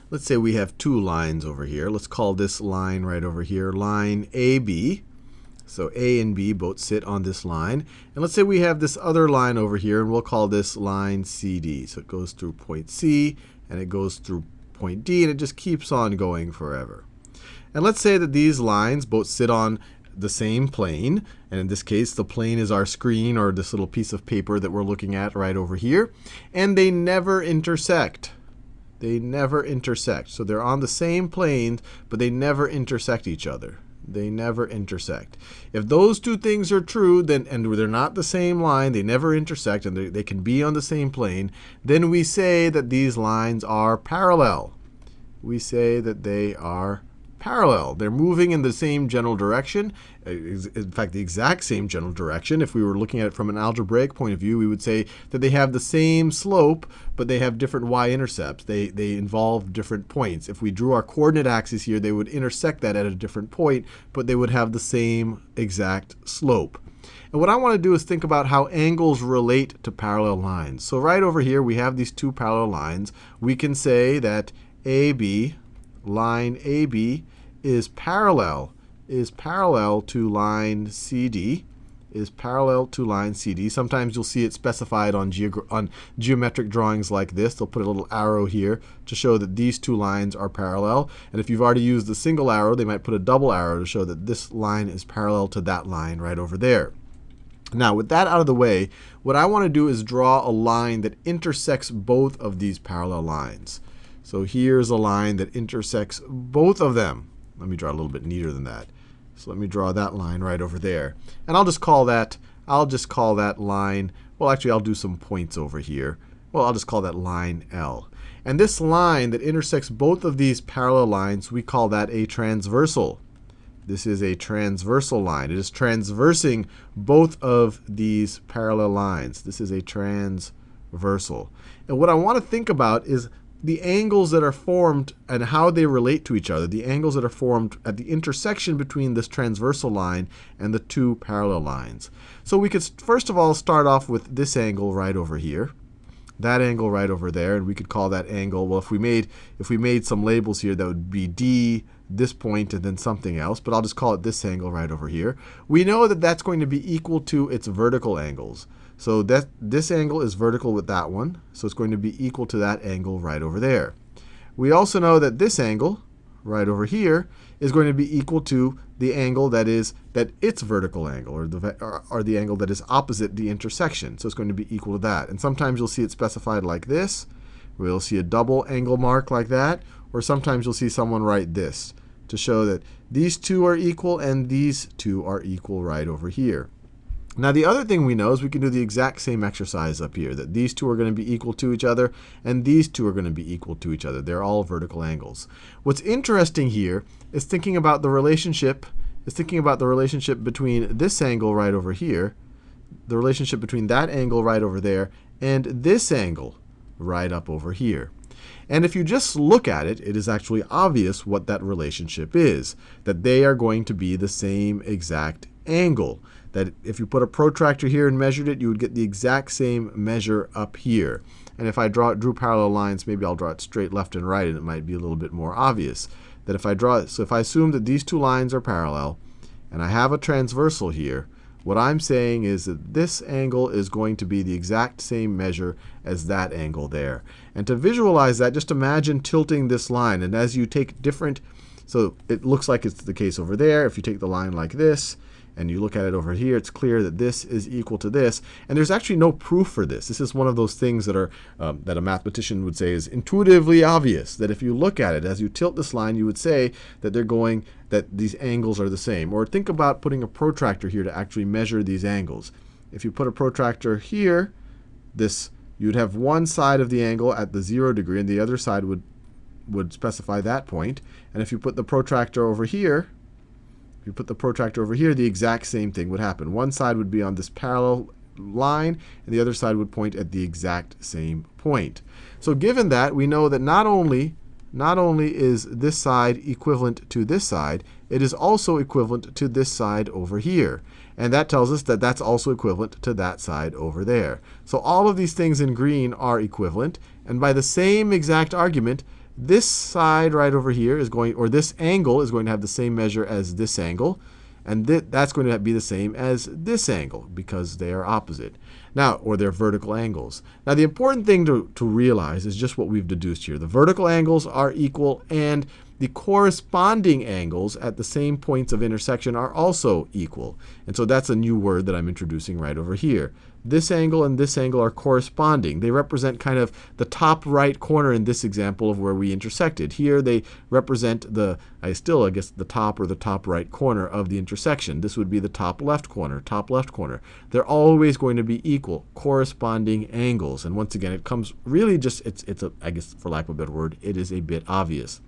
let's say we have two lines over here. Let's call this line right over here line AB. So A and B both sit on this line. And let's say we have this other line over here, and we'll call this line CD. So it goes through point C, and it goes through point D, and it just keeps on going forever. And let's say that these lines both sit on the same plane. And in this case, the plane is our screen, or this little piece of paper that we're looking at right over here. And they never intersect. They never intersect. So they're on the same plane, but they never intersect each other. They never intersect. If those two things are true, then and they're not the same line, they never intersect, and they can be on the same plane, then we say that these lines are parallel. We say that they are parallel. They're moving in the same general direction. In fact, the exact same general direction. If we were looking at it from an algebraic point of view, we would say that they have the same slope, but they have different y-intercepts. They involve different points. If we drew our coordinate axis here, they would intersect that at a different point, but they would have the same exact slope. And what I want to do is think about how angles relate to parallel lines. So right over here, we have these two parallel lines. We can say that AB, line AB, is parallel to line CD, is parallel to line CD. Sometimes you'll see it specified on geometric drawings like this. They'll put a little arrow here to show that these two lines are parallel. And if you've already used the single arrow, they might put a double arrow to show that this line is parallel to that line right over there. Now, with that out of the way, what I want to do is draw a line that intersects both of these parallel lines. So here's a line that intersects both of them. Let me draw a little bit neater than that. So let me draw that line right over there. And I'll just call that line, well, actually, I'll do some points over here. Well, I'll just call that line L. And this line that intersects both of these parallel lines, we call that a transversal. This is a transversal line. It is transversing both of these parallel lines. This is a transversal. And what I want to think about is the angles that are formed and how they relate to each other, the angles that are formed at the intersection between this transversal line and the two parallel lines. So we could first of all start off with this angle right over here, that angle right over there, and we could call that angle, well, if we made some labels here, that would be D, this point, and then something else, but I'll just call it this angle right over here. We know that that's going to be equal to its vertical angles. So this angle is vertical with that one, so it's going to be equal to that angle right over there. We also know that this angle right over here is going to be equal to the angle that its vertical angle, or the angle that is opposite the intersection. So it's going to be equal to that. And sometimes you'll see it specified like this. We'll see a double angle mark like that. Or sometimes you'll see someone write this to show that these two are equal and these two are equal right over here. Now, the other thing we know is we can do the exact same exercise up here, that these two are going to be equal to each other, and these two are going to be equal to each other. They're all vertical angles. What's interesting here is thinking about the relationship between this angle right over here, the relationship between that angle right over there, and this angle right up over here. And if you just look at it, it is actually obvious what that relationship is, that they are going to be the same exact angle. That if you put a protractor here and measured it, you would get the exact same measure up here. And if I drew parallel lines, maybe I'll draw it straight left and right, and it might be a little bit more obvious. That if I draw it, so if I assume that these two lines are parallel, and I have a transversal here, what I'm saying is that this angle is going to be the exact same measure as that angle there. And to visualize that, just imagine tilting this line. And as you take different, so it looks like it's the case over there. If you take the line like this, and you look at it over here, it's clear that this is equal to this. And there's actually no proof for this. This is one of those things that that a mathematician would say is intuitively obvious. That if you look at it, as you tilt this line, you would say that that these angles are the same. Or think about putting a protractor here to actually measure these angles. If you put a protractor here, you'd have one side of the angle at the 0 degree, and the other side would specify that point. And if you put the protractor over here, the exact same thing would happen. One side would be on this parallel line, and the other side would point at the exact same point. So given that, we know that not only is this side equivalent to this side, it is also equivalent to this side over here. And that tells us that that's also equivalent to that side over there. So all of these things in green are equivalent. And by the same exact argument, this side right over here is going, or this angle is going to have the same measure as this angle. And that's going to be the same as this angle because they are opposite. Now, or they're vertical angles. Now, the important thing to realize is just what we've deduced here. The vertical angles are equal, and the corresponding angles at the same points of intersection are also equal. And so that's a new word that I'm introducing right over here. This angle and this angle are corresponding. They represent kind of the top right corner in this example of where we intersected. Here they represent the, I guess, the top or the top right corner of the intersection. This would be the top left corner, top left corner. They're always going to be equal, corresponding angles. And once again, it comes really just, it's a, I guess, for lack of a better word, it is a bit obvious.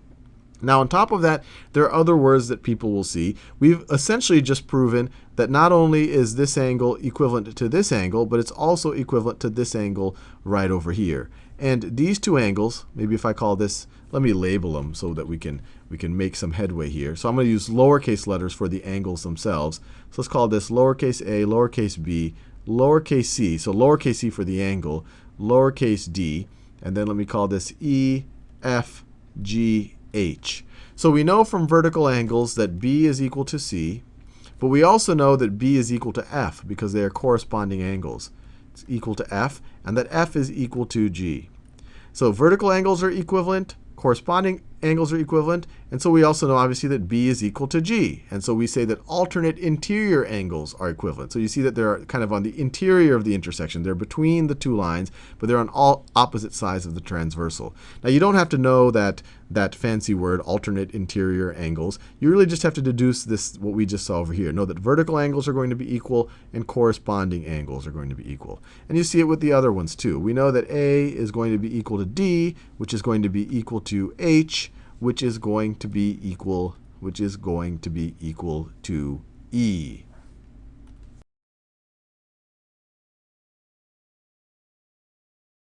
Now, on top of that, there are other words that people will see. We've essentially just proven that not only is this angle equivalent to this angle, but it's also equivalent to this angle right over here. And these two angles, maybe if I call this, let me label them so that we can make some headway here. So I'm going to use lowercase letters for the angles themselves. So let's call this lowercase a, lowercase b, lowercase c. So lowercase c for the angle, lowercase d, and then let me call this e, f, g, h. So we know from vertical angles that b is equal to c, but we also know that b is equal to f because they are corresponding angles. It's equal to f, and that f is equal to g. So vertical angles are equivalent, corresponding angles are equivalent, and so we also know obviously that b is equal to g. And so we say that alternate interior angles are equivalent. So you see that they're kind of on the interior of the intersection. They're between the two lines, but they're on all opposite sides of the transversal. Now you don't have to know that fancy word, alternate interior angles. You really just have to deduce this, what we just saw over here. Know that vertical angles are going to be equal and corresponding angles are going to be equal. And you see it with the other ones too. We know that A is going to be equal to D, which is going to be equal to H, which is going to be equal to E.